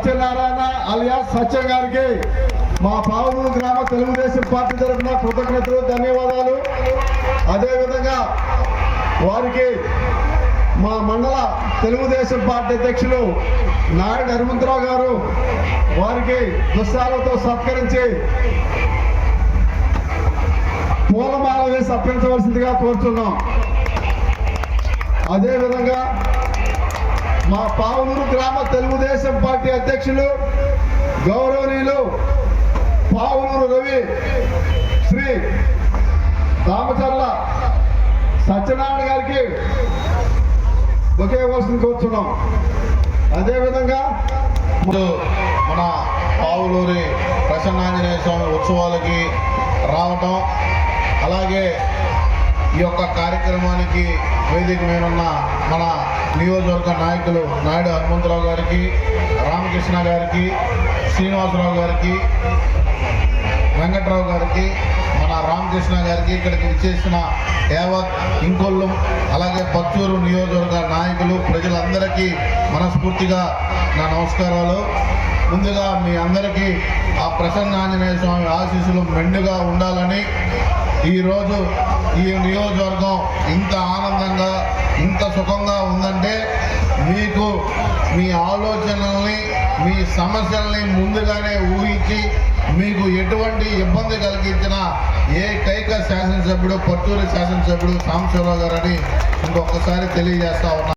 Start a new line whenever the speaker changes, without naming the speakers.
Satyanarayana alias సత్యం గారికి మా పావులూరు గ్రామ తెలుగుదేశం పార్టీ తరఫున కృతజ్ఞతలు, ధన్యవాదాలు. అదేవిధంగా వారికి మా మండల తెలుగుదేశం పార్టీ అధ్యక్షులు నాయుడు హనుమంతరావు గారు వారికి దుస్తాలతో సత్కరించి పూలమాల వేసి అర్పించవలసిందిగా కోరుతున్నాం. అదేవిధంగా మా పావులూరు గ్రామ తెలుగుదేశం పార్టీ అధ్యక్షులు గౌరవనీయులు పావులూరు రవి శ్రీ రామచర్ల సత్యనారాయణ గారికి ఒకే వలసని కోరుతున్నాం. అదేవిధంగా
మన పావులూరి ప్రసన్నాంజనేయ స్వామి ఉత్సవాలకి రావటం, అలాగే ఈ యొక్క కార్యక్రమానికి వేదిక మీదున్న మన నియోజకవర్గ నాయకులు నాయుడు హనుమంతరావు గారికి, రామకృష్ణ గారికి, శ్రీనివాసరావు గారికి, వెంకట్రావు గారికి, మన రామకృష్ణ గారికి, ఇక్కడికి విచ్చేసిన యావత్ ఇంకొల్లు అలాగే పచ్చూరు నియోజకవర్గ నాయకులు ప్రజలందరికీ మనస్ఫూర్తిగా నా నమస్కారాలు. ముందుగా మీ అందరికీ ఆ ప్రసన్నాంజనేయ స్వామి ఆశీస్సులు మెండుగా ఉండాలని, ఈరోజు ఈ నియోజకవర్గం ఇంత ఆనందంగా ఇంత సుఖంగా ఉందంటే మీకు మీ ఆలోచనల్ని మీ సమస్యల్ని ముందుగానే ఊహించి మీకు ఎటువంటి ఇబ్బంది కలిగించిన ఏకైక శాసనసభ్యుడు పట్టూరు శాసనసభ్యుడు సాంబశివరావు గారని ఇంకొకసారి తెలియజేస్తా ఉన్నా.